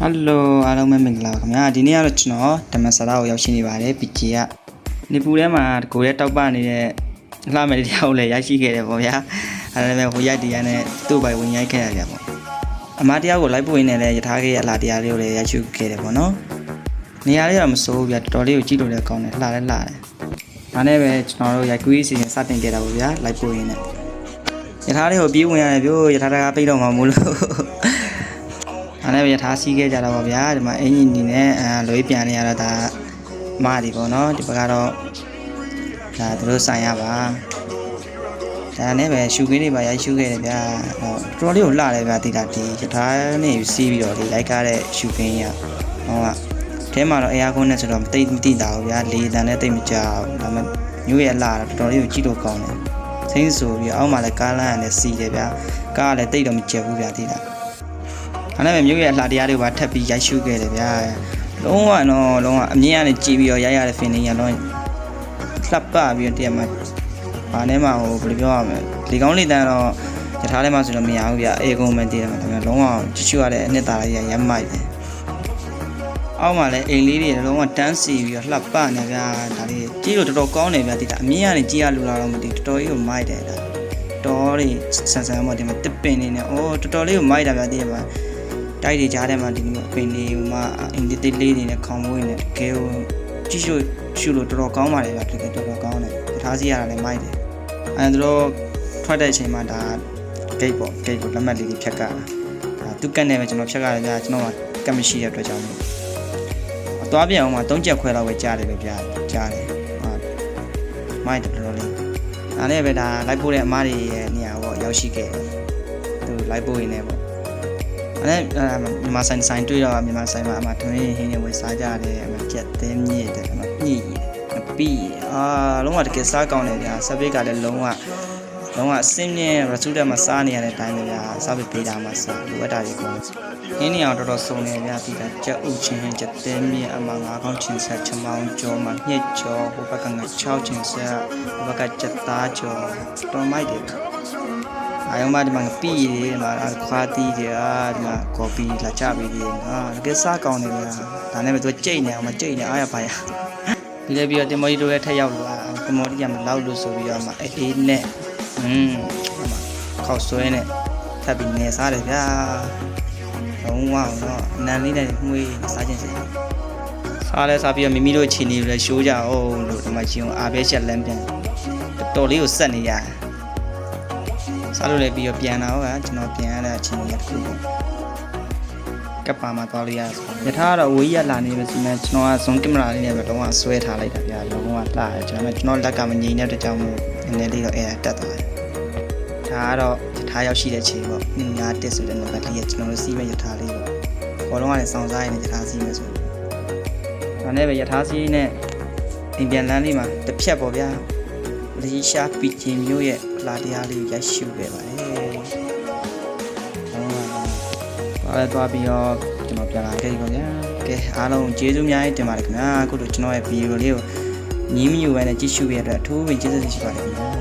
Hello အားလုံးပဲမင်္ဂလာပါခင်ဗျာဒီနေ့ကတော့ကျွန်တော်ဓမ္မစလာကိုရောက်ရှိနေပါတယ် PG ကနေပူထဲမှာကိုရဲတောက်ပနေတဲ့လှမယ်တရားကိုလည်းရရှိခဲ့တယ်ပေါ့ဗျာအဲ့ဒါလည်းဟိုရိုက်တရားနဲ့သူ့ဘိုင်ဝင်ရိုက်ခဲ့ရတယ်ပေါ့အမတရားကိုလိုက်ပို့ရင်းနဲ့လည်းယထာခဲ့ရဲ့အလားတရားလေးကိုလည်းရရှိခဲ့တယ်ပေါ့နော်နေရာလေးတော့မစိုးဘူးဗျာတော်တော်လေးကိုကြည့်လို့လည်းကောင်းတယ်လှလည်းလှတယ်ဒါနဲ့ပဲကျွန်တော်တို့ရိုက်ကူးရေးစီစဉ်စတင်ခဲ့တာပေါ့ဗျာလိုက်ပို့ရင်းနဲ့ယထာလေးကိုပြေးဝင်ရတယ်ဗျို့ယထာကပိတ်တော့မှာမို့လို့အဲ့ဒါပဲထားစီးခဲ့ကြတာပါဗျာဒီမှာအင်ဂျင်နေနဲ့လွေးပြန်နေရတော့ဒါမားဒီပေါ့နော်ဒီဘက်ကတော့ဒါသူတို့ဆိုင်ရပါဒါနဲ့ပဲရှူခင်းတွေပါရိုက်ရှူခဲ့တယ်ဗျာတော်တော်လေးကိုလှတယ်ဗျာတိတာဒီရထားနဲ့စီးပြီးတော့လေလိုက်ကားတဲ့ရှူခင်းကြီးဟောကထဲမှာတော့ air con နဲ့ဆိုတော့မတိတာဘူးဗျာလေတန်နဲ့တိတ်မကြောက်ဒါမှမျိုးရဲ့လှတာတော်တော်လေးကိုကြည့်လို့ကောင်းတယ်စိမ့်ဆိုပြီးအောက်မှာလည်းကားလမ်းနဲ့စီးတယ်ဗျာကားလည်းတိတ်တော့မကြက်ဘူးဗျာတိတာအဲ့ဒါပဲမျိုးရဲ့အလှတရားတွေပါထပ်ပြီးရိုက်ရှုခဲ့တယ်ဗျာလုံးဝအမြင်ကနေကြည့်ပြီးတော့ရိုက်ရတဲ့ feeling ရတော့လှပပြီးတော့တည်းမှာဘာနဲ့မှဟိုဘယ်လိုပြောရမလဲလေကောင်းလေတန်းတော့ယထာထဲမှာဆိုတော့မရဘူးဗျာအေကုံပဲတည်တယ်မှာဒါပေမဲ့လုံးဝကြည့်ရှုရတဲ့အနှစ်သာရရမ်းမိုက်တယ်အောက်မှာလည်းအိမ်လေးတွေလုံးဝတန်းစီပြီးတော့လှပနေဗျာဒါလေးကြည့်လို့တော်တော်ကောင်းတယ်ဗျာဒီကအမြင်ကနေကြည့်ရလို့လာတော့မသိတော်တော်ကြီးကိုမိုက်တယ်ဒါတော်လေးဆန်ဆန်မှဒီမှာတစ်ပင်နေနဲ့အိုးတော်တော်လေးကိုမိုက်တာဗျာဒီမှာတိုက်တွေကြားထဲမှာဒီလိုအပင်လေးမှာအင်ဒီတိတ်လေးတွေနဲ့ခေါင်းမွေးနေတကယ်ကိုကြည့်ရှုလို့တော်တော်ကောင်းပါလေဗျာတကယ်တော်တော်ကောင်းတယ်ထားစီရတာလည်းမိုက်တယ်အဲဒါတော့ထွက်တဲ့အချိန်မှာဒါဂိတ်ကိုလက်မှတ်လေးဖြတ်ကတာဒါသူ့ကတ်နဲ့ပဲကျွန်တော်ဖြတ်ရတယ်ဗျာကျွန်တော်ကကတ်မရှိတဲ့အတွက်ကြောင့်မို့အသွားပြန်အောင်မှာ3ချက်ခွဲလောက်ပဲကြားတယ်ပဲဗျာကြားတယ်မိုက်တယ်တော်တော်လေးဒါနဲ့ပဲဒါလိုက်ပို့တဲ့အမားတွေရဲ့နေရာပေါ့ရောက်ရှိခဲ့တယ်သူလိုက်ပို့ရင်းနဲ့ပေါ့အဲ့မြန်မာဆိုင်တွေ့တော့မြန်မာဆိုင်မှာအမထွင်းဟင်းနေဝယ်စားကြတယ်အမကြက်သင်းမြင့်တယ်အမညှိပြီးလုံးဝတကယ်စားကောင်းတယ်ဗျာဆပ်ပိတ်ကလည်းလုံးဝအစင်းမြင့်ရစူးတက်မှာစားနေရတဲ့အတိုင်းပဲဗျာစားပိတ်ပေးတာမှစားလိုအပ်တာတွေကောဟင်းနေအောင်တော်တော်စုံနေဗျာဒီကကြက်ဥချင်းကြက်သင်းမြင့်အမငါးကောင်းချင်းဆက်ချမောင်းကြောမှာညှက်ကြောဟိုဘက်ကငါ6ချင်းဆက်ဟိုဘက်ကကြက်သားကြောတော်မိုက်တယ်အယုံမဒီမှာပြီးရဒီမှာခွာတီးတယ်ဒီမှာကော်ပီလာချပေးတယ်တကယ်စားကောင်းတယ်ဗျာဒါနဲ့ပဲသူကြိတ်နေအောင်မကြိတ်နေအားရပါရဒီလည်းပြီးတော့တင်မော်ကြီးတို့ရဲ့ထက်ရောက်လာတင်မော်ကြီးကမလောက်လို့ဆိုပြီးတော့မှအေးနဲ့ခောက်ဆွဲနဲ့ထပ်ပြီးနေစားတယ်ဗျာလုံးဝတော့အနံလေးနဲ့မှုေးစားခြင်းစီစားလဲစားပြီးတော့မိမိတို့အချိန်လေးလည်းရှိုးကြအောင်လို့ဒီမှာချင်းအားပဲချက်လမ်းပြန်တော်လေးကိုဆက်နေရတယ်စားလို့လည်းပြီးတော့ပြန်လာတော့ကျွန်တော်ပြန်ရတဲ့အချိန်ကြီးတစ်ခုပေါ့ကပ်ပါမှာသွားလို့ရဆိုယထာကတော့ဝေးရလာနေပဲစီမံကျွန်တော်ကဇွန်ကင်မရာလေးနဲ့ပဲလုံးဝဆွဲထားလိုက်တာဗျာလုံးဝလှတယ်ကျွန်တော်လက်ကမငြိမ်တဲ့အတွက်ကြောင့်မို့နည်းနည်းလေးတော့အဲ့ဒါတက်သွားတယ်ဒါကတော့ယထာရောက်ရှိတဲ့ချိန်ပေါ့ညာတက်ဆိုတဲ့နံပါတ်လေးကကျွန်တော်တို့စီးမဲ့ယထာလေးပေါ့ဘောလုံးကလည်းစောင့်စားရနေယထာစီးမဲ့ဆိုဒါနဲ့ပဲယထာစီးနဲ့အိမ်ပြန်လမ်းလေးမှာတစ်ဖြတ်ပေါ့ဗျာလီရှာပီချင်းမျိုးရဲ့လာတရားလေးရိုက်ရှုခဲ့ပါတယ်။သွားပြီးတော့ကျွန်တော်ပြန်လာခဲ့ပြီပေါ့ဗျာ။ကဲအားလုံးကျေးဇူးများတင်ပါတယ်ခင်ဗျာ။အခုတို့ကျွန်တော်ရဲ့ဗီဒီယိုလေးကိုညီးမယူပဲနဲ့ကြည့်ရှုရတဲ့အတွက်အထူးပဲကျေးဇူးတင်ရှိပါတယ်ခင်ဗျာ။